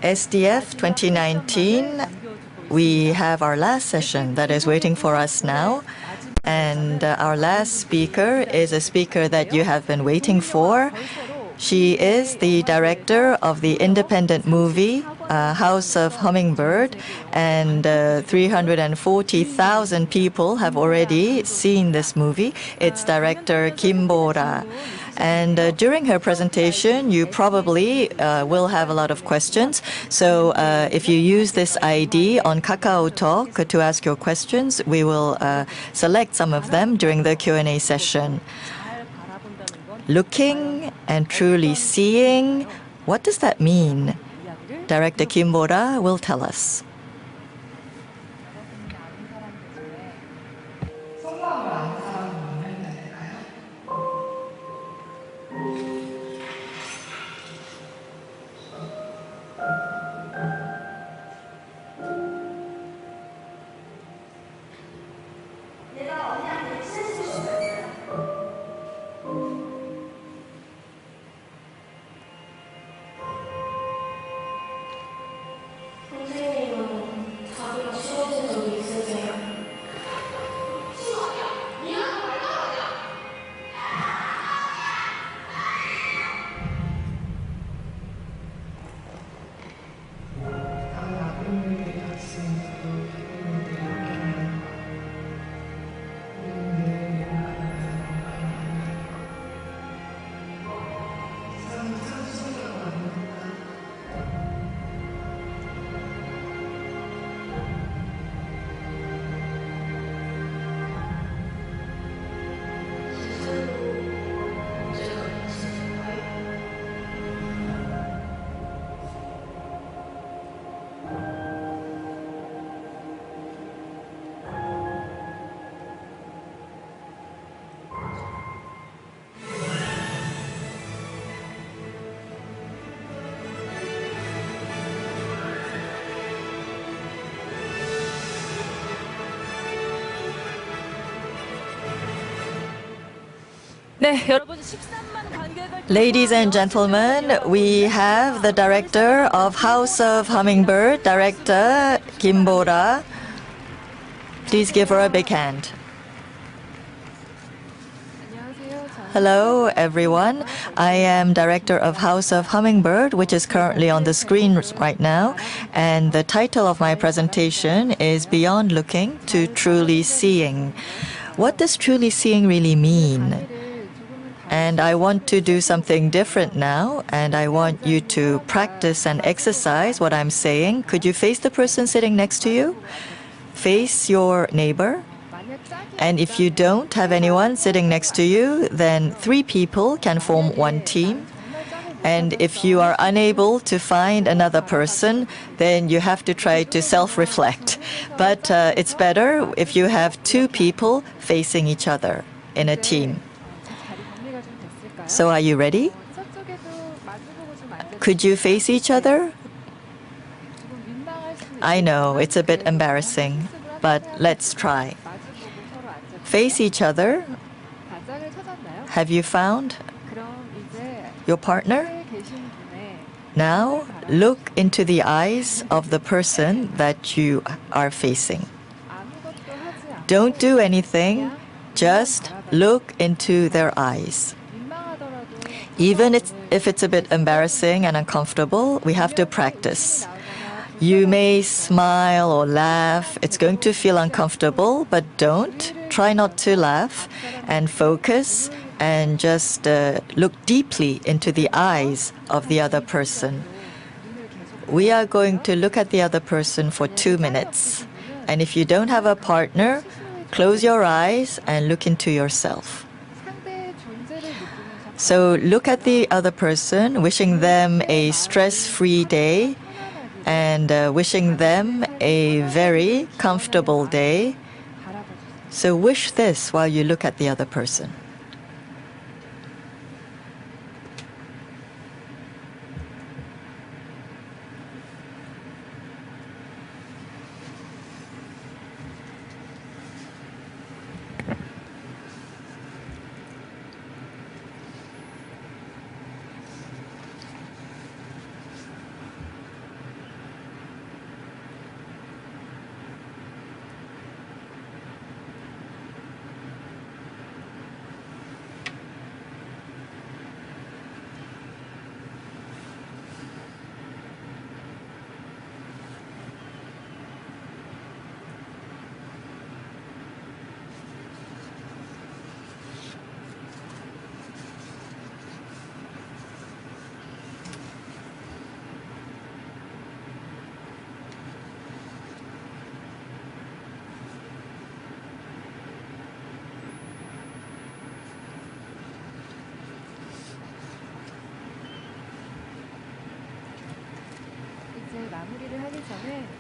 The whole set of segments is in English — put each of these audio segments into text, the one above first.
SDF 2019, we have our last session that is waiting for us now. And our last speaker is a speaker that you have been waiting for. She is the director of the independent movie House of Hummingbird, and 340,000 people have already seen this movie. It's director KIM Bora. And during her presentation, you probably will have a lot of questions. So if you use this ID on KakaoTalk to ask your questions, we will select some of them during the Q&A session. Looking and truly seeing, what does that mean? Director KIM Bora will tell us. Ladies and gentlemen, we have the director of House of Hummingbird, Director KIM Bora. Please give her a big hand. Hello, everyone. I am director of House of Hummingbird, which is currently on the screen right now. And the title of my presentation is Beyond Looking to Truly Seeing. What does truly seeing really mean? And I want to do something different now, and I want you to practice and exercise what I'm saying. Could you face the person sitting next to you? Face your neighbor. And if you don't have anyone sitting next to you, then 3 people can form one team. And if you are unable to find another person, then you have to try to self-reflect. But it's better if you have 2 people facing each other in a team. So are you ready? Could you face each other? I know it's a bit embarrassing, but let's try. Face each other. Have you found your partner? Now look into the eyes of the person that you are facing. Don't do anything, just look into their eyes. Even if it's a bit embarrassing and uncomfortable, we have to practice. You may smile or laugh. It's going to feel uncomfortable, but don't. Try not to laugh and focus and just look deeply into the eyes of the other person. We are going to look at the other person for 2 minutes. And if you don't have a partner, close your eyes and look into yourself. So look at the other person, wishing them a stress-free day and wishing them a very comfortable day. So wish this while you look at the other person.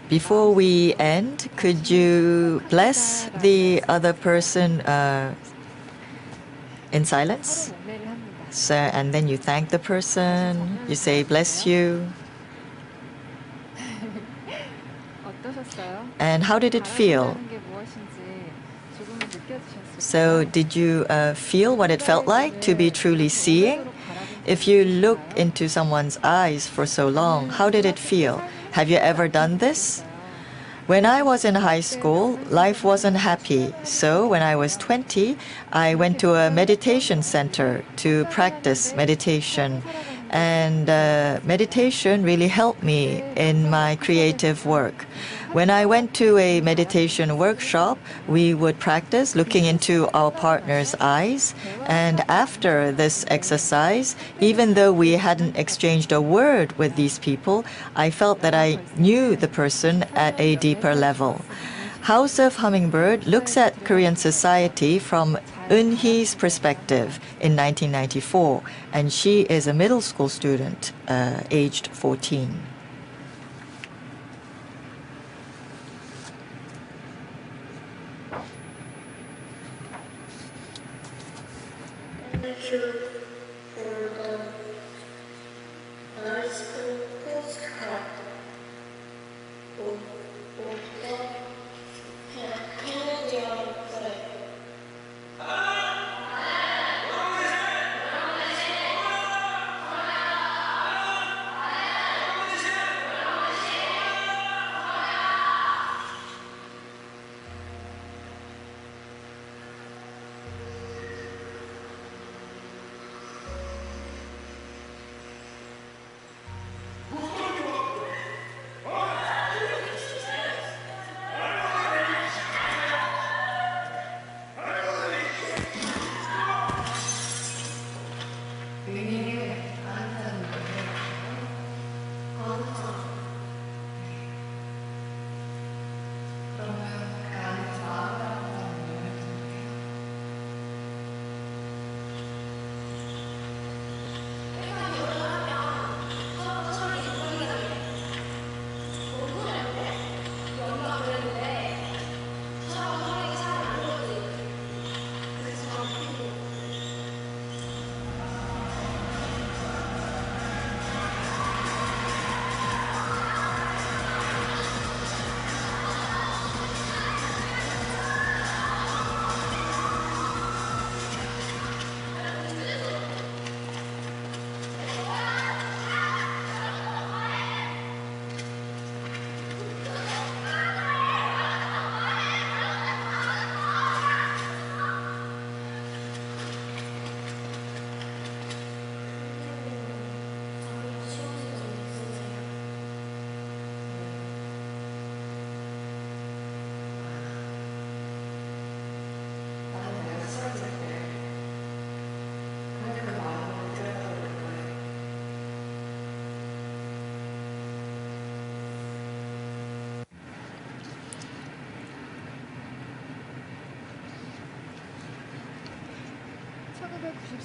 Before we end, could you bless the other person in silence? So, and then you thank the person, you say, bless you. And how did it feel? So did you feel what it felt like to be truly seeing? If you look into someone's eyes for so long, how did it feel? Have you ever done this? When I was in high school, life wasn't happy. So when I was 20, I went to a meditation center to practice meditation. And meditation really helped me in my creative work. When I went to a meditation workshop, we would practice looking into our partner's eyes. And after this exercise, even though we hadn't exchanged a word with these people, I felt that I knew the person at a deeper level. House of Hummingbird looks at Korean society from Eun-hee's perspective in 1994, and she is a middle school student, aged 14. Thank you for the nice postcard.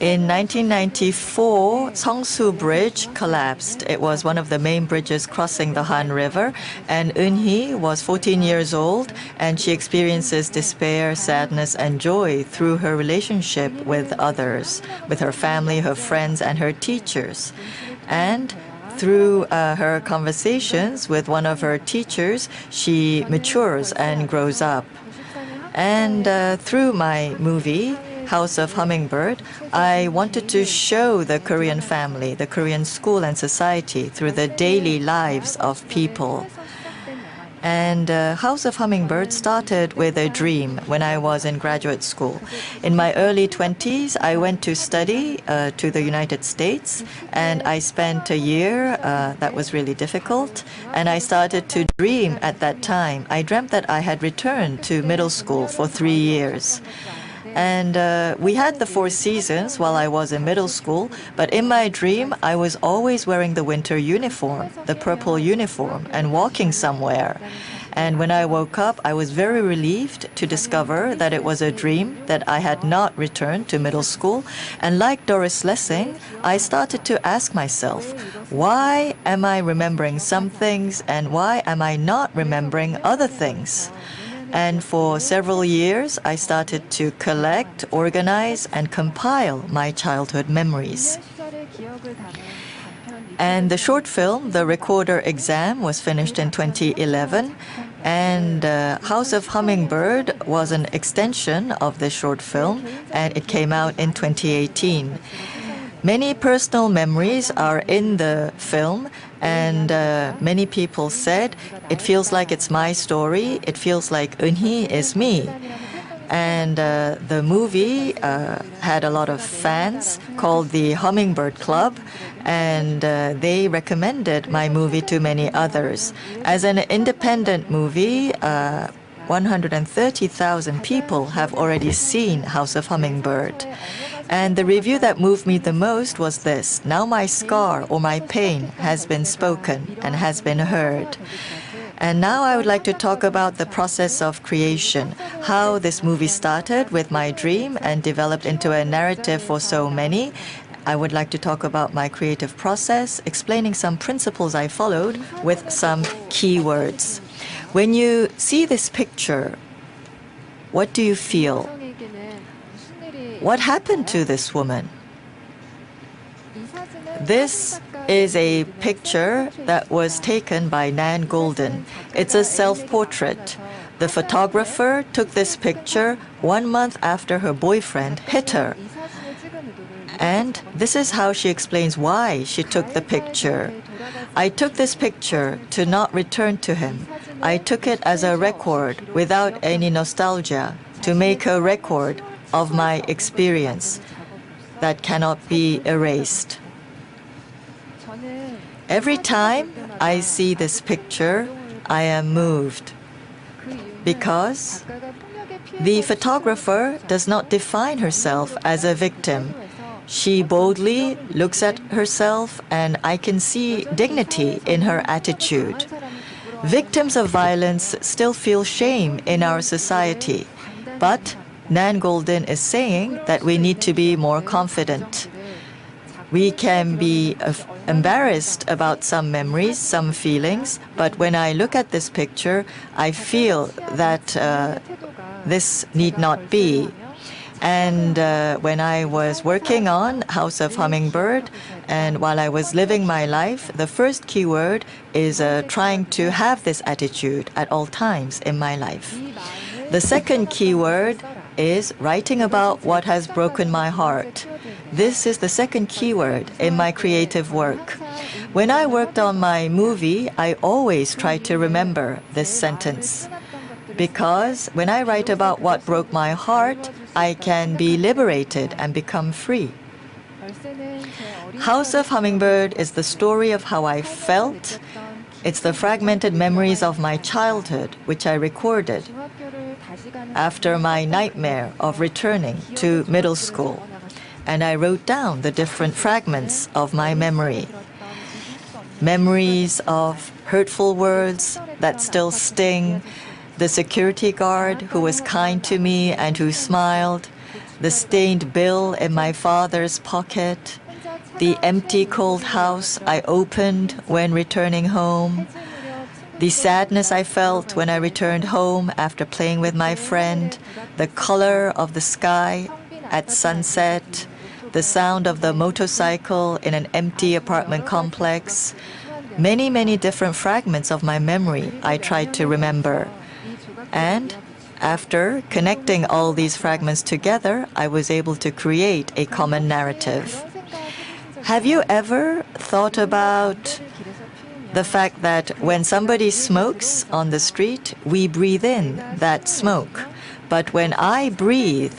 In 1994, Seongsu Bridge collapsed. It was one of the main bridges crossing the Han River, and Eun-hee was 14 years old, and she experiences despair, sadness, and joy through her relationship with others, with her family, her friends, and her teachers. And through her conversations with one of her teachers, she matures and grows up. And through my movie, House of Hummingbird, I wanted to show the Korean family, the Korean school and society through the daily lives of people. And House of Hummingbird started with a dream when I was in graduate school. In my early 20s, I went to study to the United States, and I spent a year that was really difficult. And I started to dream at that time. I dreamt that I had returned to middle school for 3 years. And we had the 4 seasons while I was in middle school, but in my dream, I was always wearing the winter uniform, the purple uniform, and walking somewhere. And when I woke up, I was very relieved to discover that it was a dream, that I had not returned to middle school. And like Doris Lessing, I started to ask myself, why am I remembering some things and why am I not remembering other things? And for several years, I started to collect, organize, and compile my childhood memories. And the short film, The Recorder Exam, was finished in 2011. And House of Hummingbird was an extension of this short film, and it came out in 2018. Many personal memories are in the film, and many people said, it feels like it's my story, it feels like Eunhee is me. And the movie had a lot of fans called the Hummingbird Club, and they recommended my movie to many others. As an independent movie, 130,000 people have already seen House of Hummingbird. And the review that moved me the most was this: now my scar or my pain has been spoken and has been heard. And now I would like to talk about the process of creation, how this movie started with my dream and developed into a narrative for so many. I would like to talk about my creative process, explaining some principles I followed with some keywords. When you see this picture, what do you feel? What happened to this woman? This is a picture that was taken by Nan Goldin. It's a self-portrait. The photographer took this picture 1 month after her boyfriend hit her. And this is how she explains why she took the picture. I took this picture to not return to him. I took it as a record without any nostalgia, to make a record of my experience that cannot be erased. Every time I see this picture, I am moved because the photographer does not define herself as a victim. She boldly looks at herself, and I can see dignity in her attitude. Victims of violence still feel shame in our society, but Nan Goldin is saying that we need to be more confident. We can be embarrassed about some memories, some feelings, but when I look at this picture, I feel that this need not be. And when I was working on House of Hummingbird, and while I was living my life, the first keyword is trying to have this attitude at all times in my life. The second keyword is writing about what has broken my heart. This is the second keyword in my creative work. When I worked on my movie, I always try to remember this sentence, because when I write about what broke my heart, I can be liberated and become free. House of Hummingbird is the story of how I felt. It's the fragmented memories of my childhood, which I recorded after my nightmare of returning to middle school. And I wrote down the different fragments of my memory. Memories of hurtful words that still sting, the security guard who was kind to me and who smiled, the stained bill in my father's pocket, the empty cold house I opened when returning home, the sadness I felt when I returned home after playing with my friend, the color of the sky at sunset, the sound of the motorcycle in an empty apartment complex. Many, many different fragments of my memory I tried to remember. And after connecting all these fragments together, I was able to create a common narrative. Have you ever thought about the fact that when somebody smokes on the street, we breathe in that smoke? But when I breathe,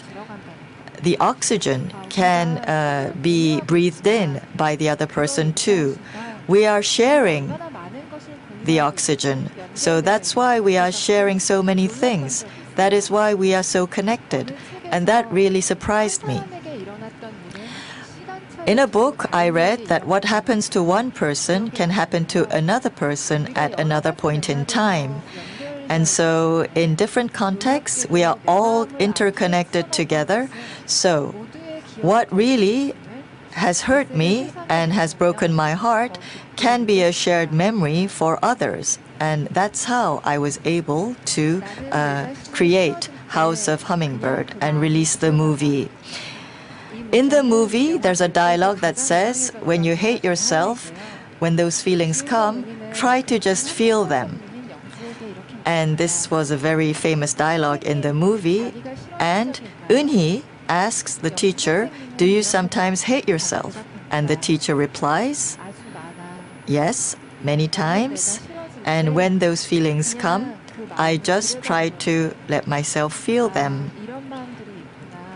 the oxygen can be breathed in by the other person too. We are sharing the oxygen. So that's why we are sharing so many things. That is why we are so connected. And that really surprised me. In a book, I read that what happens to one person can happen to another person at another point in time. And so in different contexts, we are all interconnected together. So what really has hurt me and has broken my heart can be a shared memory for others. And that's how I was able to create House of Hummingbird and release the movie. In the movie, there's a dialogue that says, when you hate yourself, when those feelings come, try to just feel them. And this was a very famous dialogue in the movie. And Eun-hee asks the teacher, do you sometimes hate yourself? And the teacher replies, yes, many times. And when those feelings come, I just try to let myself feel them.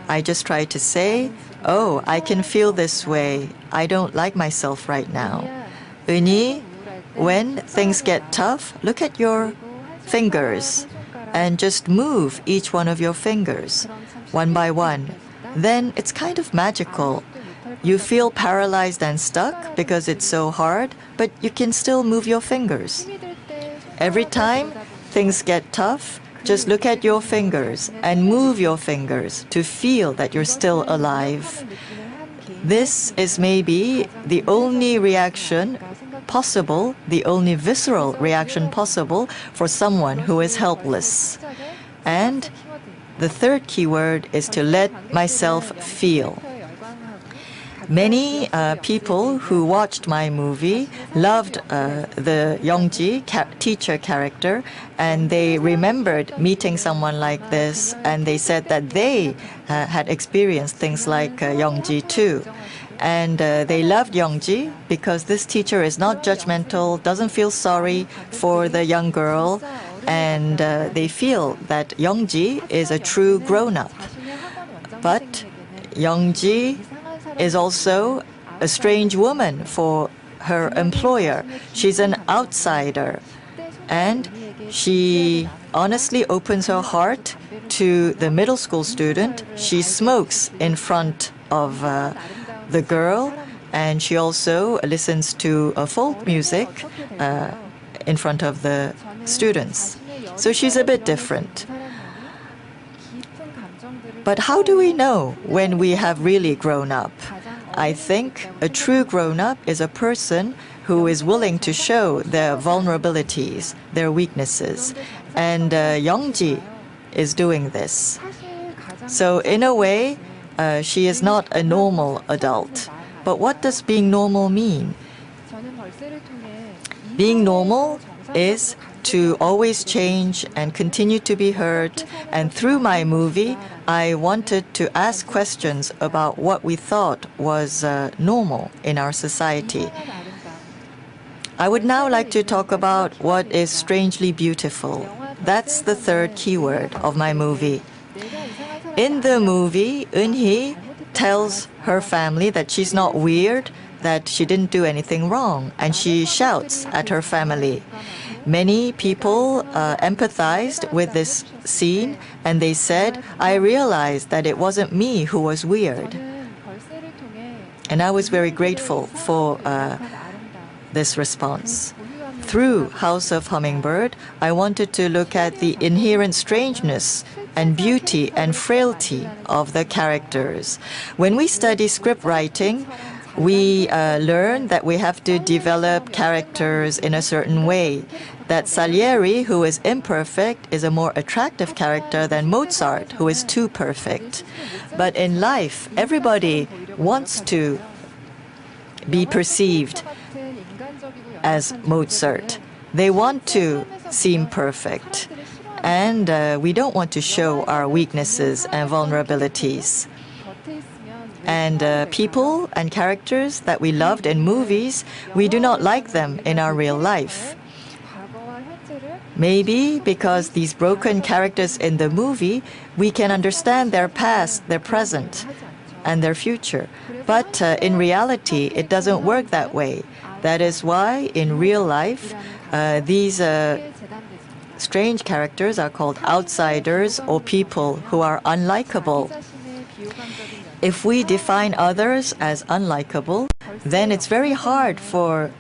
I just try to say, oh, I can feel this way. I don't like myself right now. Eun-hee, when things get tough, look at your fingers and just move each one of your fingers one by one. Then it's kind of magical. You feel paralyzed and stuck because it's so hard, but you can still move your fingers. Every time things get tough, just look at your fingers and move your fingers to feel that you're still alive. This is maybe the only reaction possible, the only visceral reaction possible for someone who is helpless. And the third keyword is to let myself feel. Many people who watched my movie loved the Youngji teacher character, and they remembered meeting someone like this, and they said that they had experienced things like Youngji too. And they loved Youngji because this teacher is not judgmental, doesn't feel sorry for the young girl, and they feel that Youngji is a true grown-up. But Youngji is also a strange woman for her employer. She's an outsider, and she honestly opens her heart to the middle school student. She smokes in front of the girl, and she also listens to folk music in front of the students. So she's a bit different. But how do we know when we have really grown up? I think a true grown-up is a person who is willing to show their vulnerabilities, their weaknesses. And Youngji is doing this. So in a way, she is not a normal adult. But what does being normal mean? Being normal is to always change and continue to be hurt. And through my movie, I wanted to ask questions about what we thought was normal in our society. I would now like to talk about what is strangely beautiful. That's the third keyword of my movie. In the movie, Eun-hee tells her family that she's not weird, that she didn't do anything wrong, and she shouts at her family. Many people empathized with this scene, and they said, I realized that it wasn't me who was weird. And I was very grateful for this response. Through House of Hummingbird, I wanted to look at the inherent strangeness and beauty and frailty of the characters. When we study script writing, we learn that we have to develop characters in a certain way. That Salieri, who is imperfect, is a more attractive character than Mozart, who is too perfect. But in life, everybody wants to be perceived as Mozart. They want to seem perfect. And we don't want to show our weaknesses and vulnerabilities. And people and characters that we loved in movies, we do not like them in our real life. Maybe because these broken characters in the movie, we can understand their past, their present, and their future. But in reality, it doesn't work that way. That is why in real life, these strange characters are called outsiders or people who are unlikable. If we define others as unlikable, then it's very hard for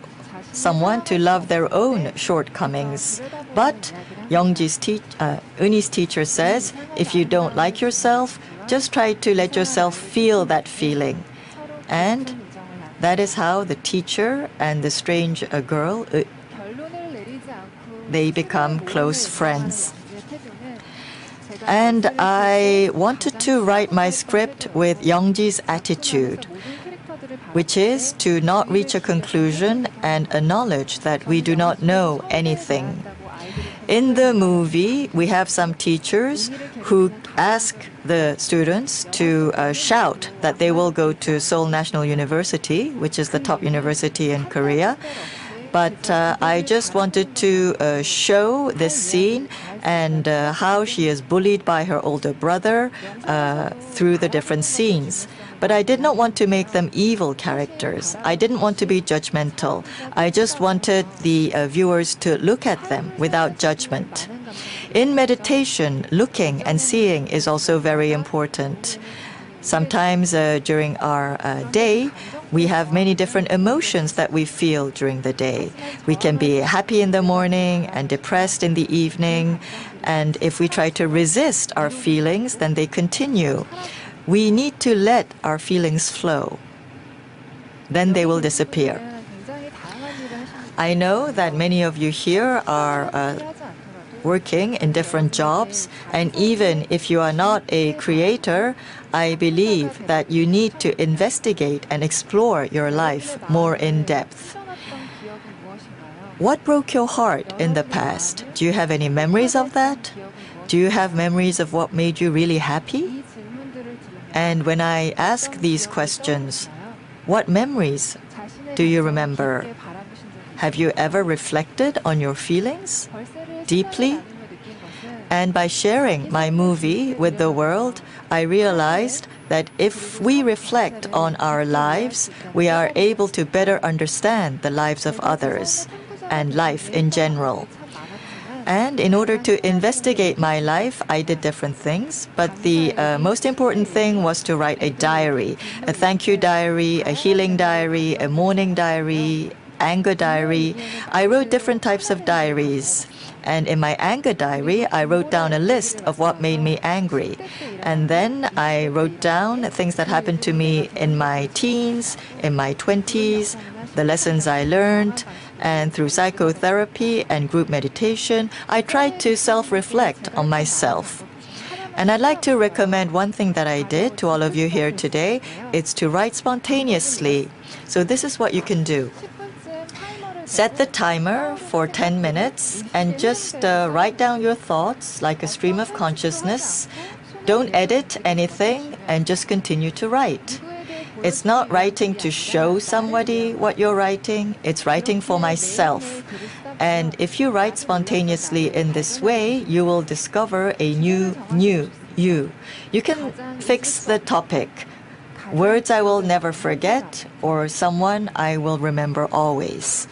someone to love their own shortcomings. But Uni's teacher says, if you don't like yourself, just try to let yourself feel that feeling. And that is how the teacher and the strange girl, they become close friends. And I wanted to write my script with Youngji's attitude, which is to not reach a conclusion and acknowledge that we do not know anything. In the movie, we have some teachers who ask the students to shout that they will go to Seoul National University, which is the top university in Korea. But I just wanted to show this scene and how she is bullied by her older brother through the different scenes. But I did not want to make them evil characters. I didn't want to be judgmental. I just wanted the viewers to look at them without judgment. In meditation, looking and seeing is also very important. Sometimes during our day, we have many different emotions that we feel during the day. We can be happy in the morning and depressed in the evening. And if we try to resist our feelings, then they continue. We need to let our feelings flow. Then they will disappear. I know that many of you here are working in different jobs, and even if you are not a creator, I believe that you need to investigate and explore your life more in depth. What broke your heart in the past? Do you have any memories of that? Do you have memories of what made you really happy? And when I ask these questions, what memories do you remember? Have you ever reflected on your feelings deeply? And by sharing my movie with the world, I realized that if we reflect on our lives, we are able to better understand the lives of others and life in general. And in order to investigate my life, I did different things. But the most important thing was to write a diary, a thank you diary, a healing diary, a mourning diary, anger diary. I wrote different types of diaries. And in my anger diary, I wrote down a list of what made me angry. And then I wrote down things that happened to me in my teens, in my 20s, the lessons I learned. And through psychotherapy and group meditation, I tried to self-reflect on myself. And I'd like to recommend one thing that I did to all of you here today. It's to write spontaneously. So this is what you can do. Set the timer for 10 minutes and just write down your thoughts like a stream of consciousness. Don't edit anything and just continue to write. It's not writing to show somebody what you're writing. It's writing for myself. And if you write spontaneously in this way, you will discover a new you. You can fix the topic. Words I will never forget, or someone I will remember always.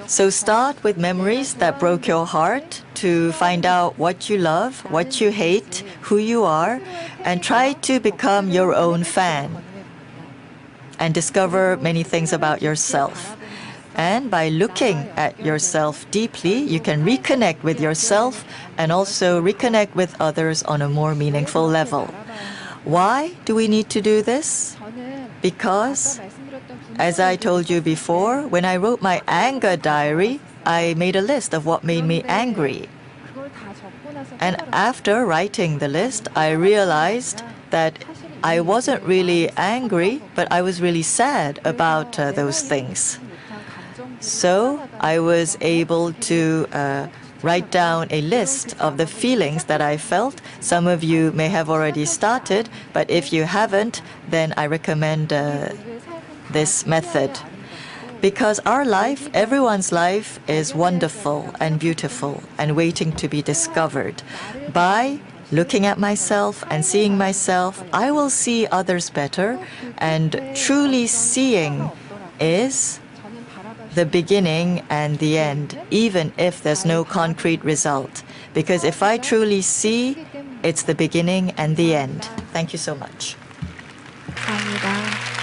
So start with memories that broke your heart to find out what you love, what you hate, who you are, and try to become your own fan and discover many things about yourself. And by looking at yourself deeply, you can reconnect with yourself and also reconnect with others on a more meaningful level. Why do we need to do this? Because, as I told you before, when I wrote my anger diary, I made a list of what made me angry. And after writing the list, I realized that I wasn't really angry, but I was really sad about those things. So I was able to write down a list of the feelings that I felt. Some of you may have already started, but if you haven't, then I recommend this method. Because our life, everyone's life, is wonderful and beautiful and waiting to be discovered. By looking at myself and seeing myself, I will see others better, and truly seeing is the beginning and the end, even if there's no concrete result. Because if I truly see, it's the beginning and the end. Thank you so much. 감사합니다.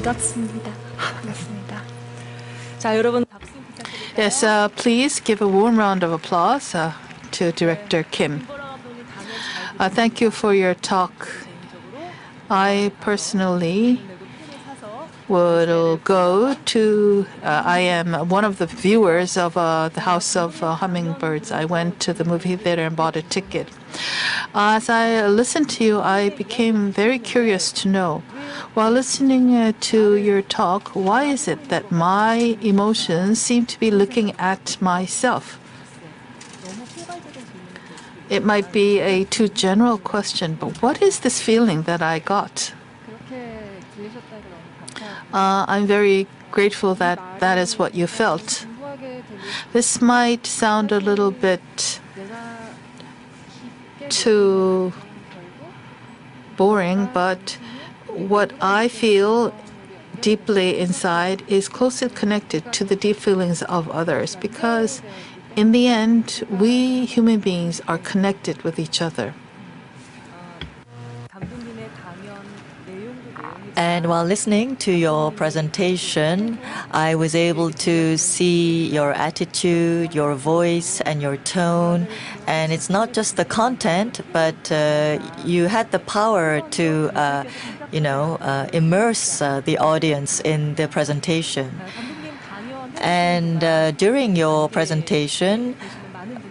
반갑습니다. 반갑습니다. 자, 여러분 박수 부탁드릴게요. Yes, please give a warm round of applause to Director Kim. Thank you for your talk. I personally would go to, I am one of the viewers of the House of Hummingbirds. I went to the movie theater and bought a ticket. As I listened to you, I became very curious to know, while listening to your talk, why is it that my emotions seem to be looking at myself? It might be a too general question, but what is this feeling that I got? I'm very grateful that that is what you felt. This might sound a little bit too boring, but what I feel deeply inside is closely connected to the deep feelings of others, because in the end, we human beings are connected with each other. And while listening to your presentation, I was able to see your attitude, your voice, and your tone. And it's not just the content, but you had the power to, immerse the audience in the presentation. And during your presentation,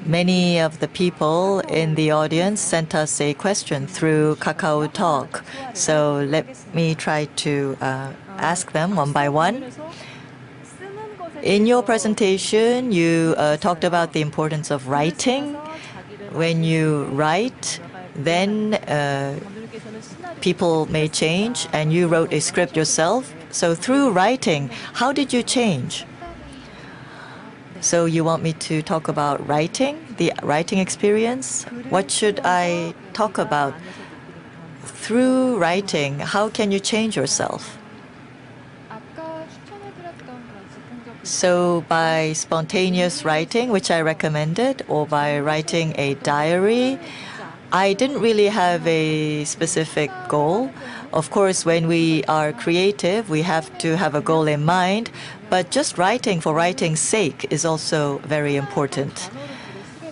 many of the people in the audience sent us a question through Kakao Talk. So let me try to ask them one by one. In your presentation, you talked about the importance of writing. When you write, then people may change, and you wrote a script yourself. So through writing, how did you change? So you want me to talk about writing, the writing experience? What should I talk about? Through writing, how can you change yourself? So by spontaneous writing, which I recommended, or by writing a diary, I didn't really have a specific goal. Of course, when we are creative, we have to have a goal in mind, but just writing for writing's sake is also very important,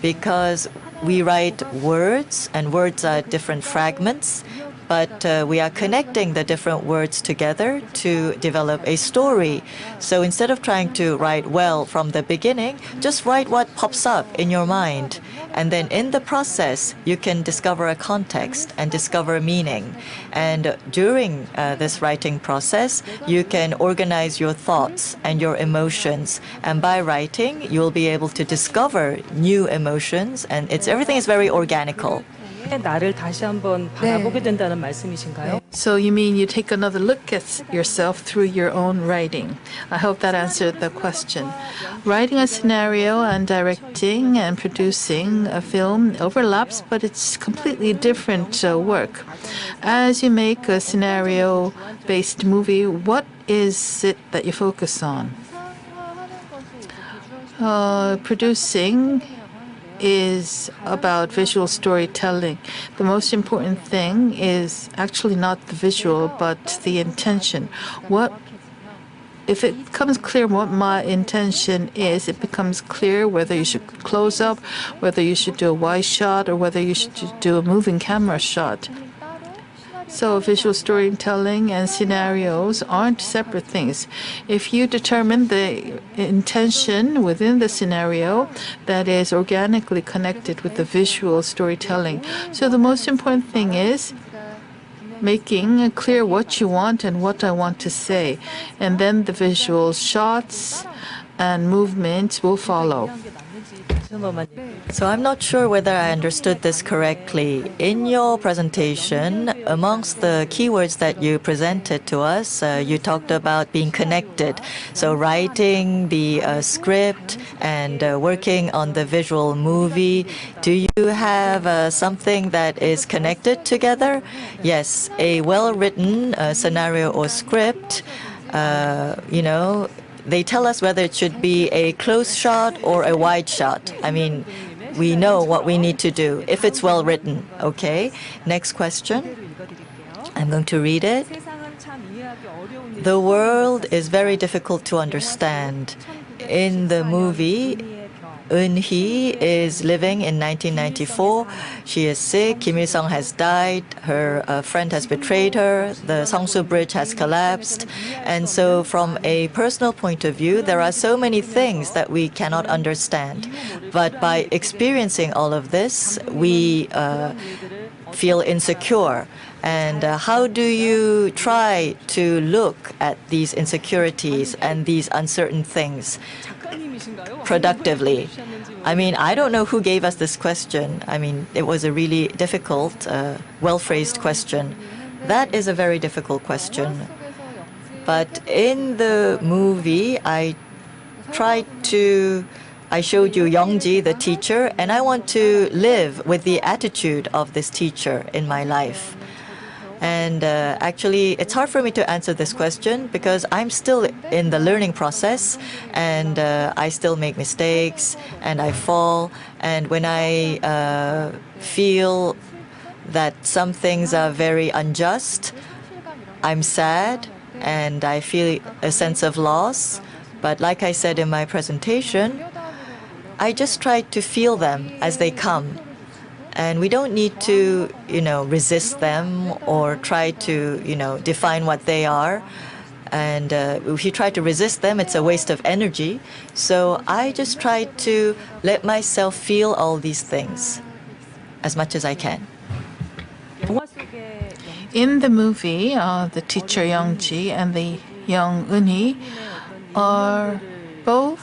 because we write words, and words are different fragments, but we are connecting the different words together to develop a story. So instead of trying to write well from the beginning, just write what pops up in your mind. And then in the process, you can discover a context and discover meaning. And during this writing process, you can organize your thoughts and your emotions. And by writing, you'll be able to discover new emotions, and everything is very organical. 나를 다시 한번 바라보게 된다는 말씀이신가요? So you mean you take another look at yourself through your own writing. I hope that answered the question. Writing a scenario and directing and producing a film overlaps, but it's completely different work. As you make a scenario-based movie, what is it that you focus on? Producing is about visual storytelling. The most important thing is actually not the visual, but the intention. If it becomes clear what my intention is, it becomes clear whether you should close up, whether you should do a wide shot, or whether you should do a moving camera shot. So visual storytelling and scenarios aren't separate things. If you determine the intention within the scenario, that is organically connected with the visual storytelling. So the most important thing is making clear what you want and what I want to say. And then the visual shots and movements will follow. So I'm not sure whether I understood this correctly. In your presentation, amongst the keywords that you presented to us, you talked about being connected. So writing the script and working on the visual movie. Do you have something that is connected together? Yes, a well-written scenario or script, they tell us whether it should be a close shot or a wide shot. I mean, we know what we need to do if it's well written. Okay, next question. I'm going to read it. The world is very difficult to understand. In the movie, Eun-hee is living in 1994. She is sick. Kim Il-sung has died. Her friend has betrayed her. The Songsu Bridge has collapsed. And so from a personal point of view, there are so many things that we cannot understand. But by experiencing all of this, we feel insecure. And how do you try to look at these insecurities and these uncertain things productively? I mean, I don't know who gave us this question. I mean, it was a really difficult, well-phrased question. That is a very difficult question. But in the movie, I showed you Youngji, the teacher, and I want to live with the attitude of this teacher in my life. And actually, it's hard for me to answer this question because I'm still in the learning process, and I still make mistakes, and I fall. And when I feel that some things are very unjust, I'm sad, and I feel a sense of loss. But like I said in my presentation, I just try to feel them as they come. And we don't need to, resist them or try to, define what they are. And if you try to resist them, it's a waste of energy. So I just try to let myself feel all these things as much as I can. In the movie, the teacher Youngji and the young Eun-hee are both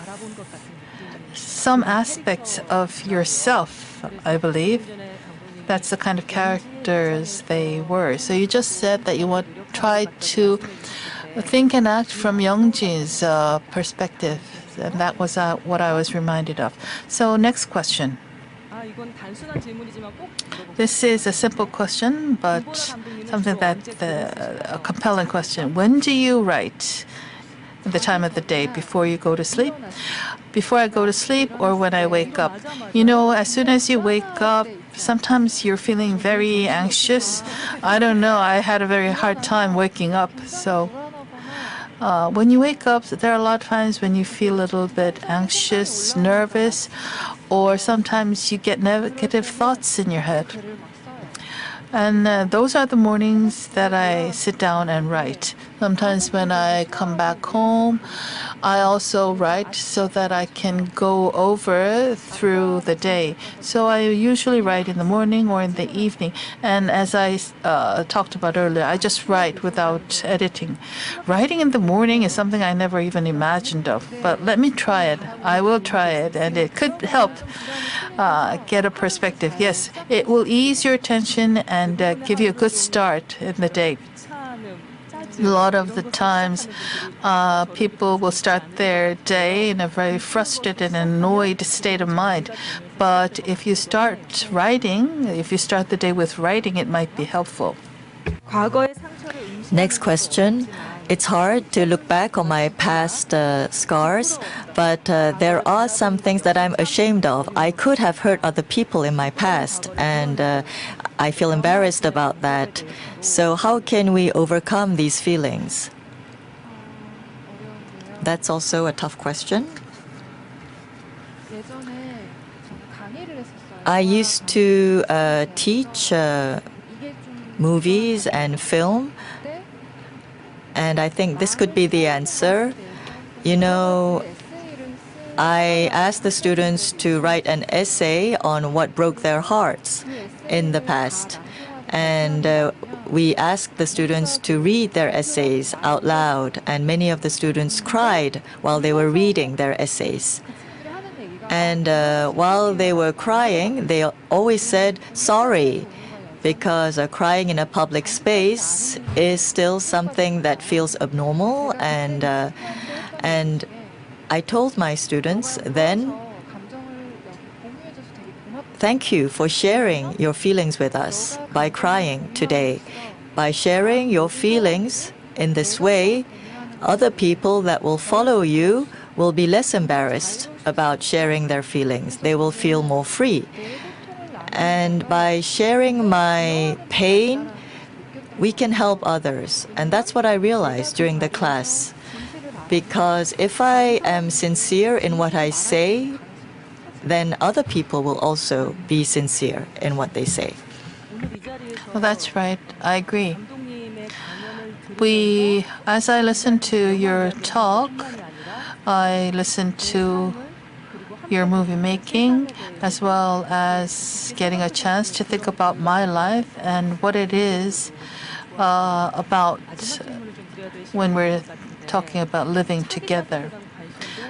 some aspects of yourself, I believe. That's the kind of characters they were. So you just said that you would try to think and act from Youngji's perspective. And that was what I was reminded of. So next question. This is a simple question, but something a compelling question. When do you write? The time of the day before you go to sleep? Before I go to sleep or when I wake up? As soon as you wake up, sometimes you're feeling very anxious. I don't know. I had a very hard time waking up. So when you wake up, there are a lot of times when you feel a little bit anxious, nervous, or sometimes you get negative thoughts in your head. And those are the mornings that I sit down and write. Sometimes when I come back home, I also write so that I can go over through the day. So I usually write in the morning or in the evening. And as I talked about earlier, I just write without editing. Writing in the morning is something I never even imagined of. But let me try it. I will try it. And it could help get a perspective. Yes, it will ease your tension and give you a good start in the day. A lot of the times, people will start their day in a very frustrated and annoyed state of mind. But if you start writing, if you start the day with writing, it might be helpful. Next question. It's hard to look back on my past scars, but there are some things that I'm ashamed of. I could have hurt other people in my past, and I feel embarrassed about that. So how can we overcome these feelings? That's also a tough question. I used to teach movies and film, and I think this could be the answer. I asked the students to write an essay on what broke their hearts in the past. And we asked the students to read their essays out loud, and many of the students cried while they were reading their essays. And while they were crying, they always said, sorry, because crying in a public space is still something that feels abnormal. And I told my students then, thank you for sharing your feelings with us by crying today. By sharing your feelings in this way, other people that will follow you will be less embarrassed about sharing their feelings. They will feel more free. And by sharing my pain, we can help others. And that's what I realized during the class. Because if I am sincere in what I say, then other people will also be sincere in what they say. Well, that's right. I agree. As I listened to your talk, I listened to your movie making, as well as getting a chance to think about my life and what it is about when we're talking about living together.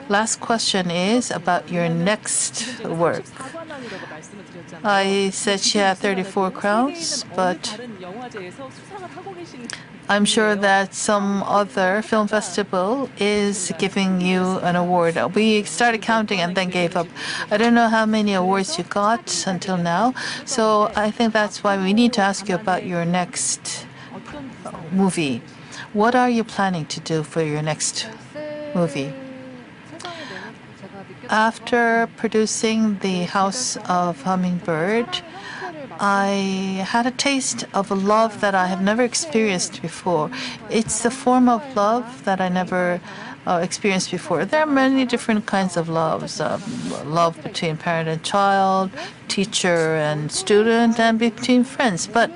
Last question is about your next work. I said she had 34 crowns, but I'm sure that some other film festival is giving you an award. We started counting and then gave up. I don't know how many awards you got until now, so I think that's why we need to ask you about your next movie. What are you planning to do for your next movie? After producing the House of Hummingbird, I had a taste of a love that I have never experienced before. It's the form of love that I never experienced before. There are many different kinds of loves. Love between parent and child, teacher and student, and between friends. But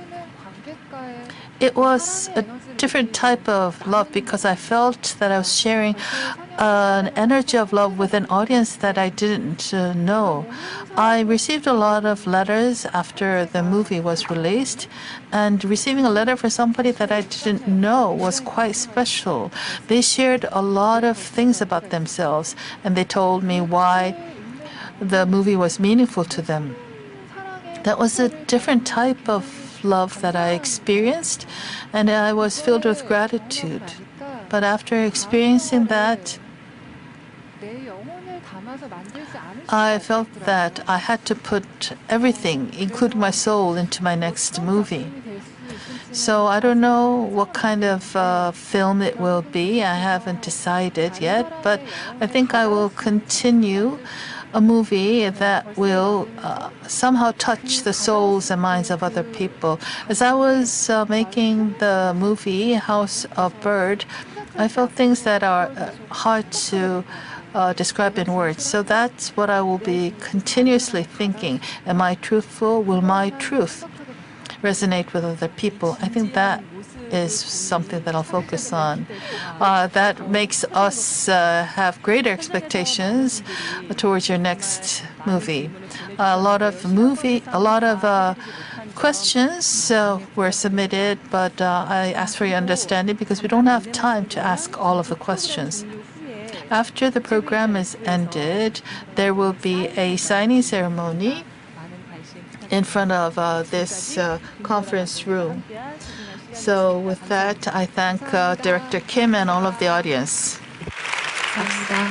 it was a different type of love because I felt that I was sharing an energy of love with an audience that I didn't know. I received a lot of letters after the movie was released, and receiving a letter from somebody that I didn't know was quite special. They shared a lot of things about themselves, and they told me why the movie was meaningful to them. That was a different type of love that I experienced, and I was filled with gratitude. But after experiencing that, I felt that I had to put everything, including my soul, into my next movie. So I don't know what kind of film it will be. I haven't decided yet, but I think I will continue a movie that will somehow touch the souls and minds of other people. As I was making the movie House of Bird, I felt things that are hard to describe in words. So that's what I will be continuously thinking. Am I truthful? Will my truth resonate with other people? I think that is something that I'll focus on. That makes us have greater expectations towards your next movie. A lot of questions were submitted, but I ask for your understanding because we don't have time to ask all of the questions. After the program is ended, there will be a signing ceremony in front of this conference room. So with that, I thank Director Kim and all of the audience. 감사합니다.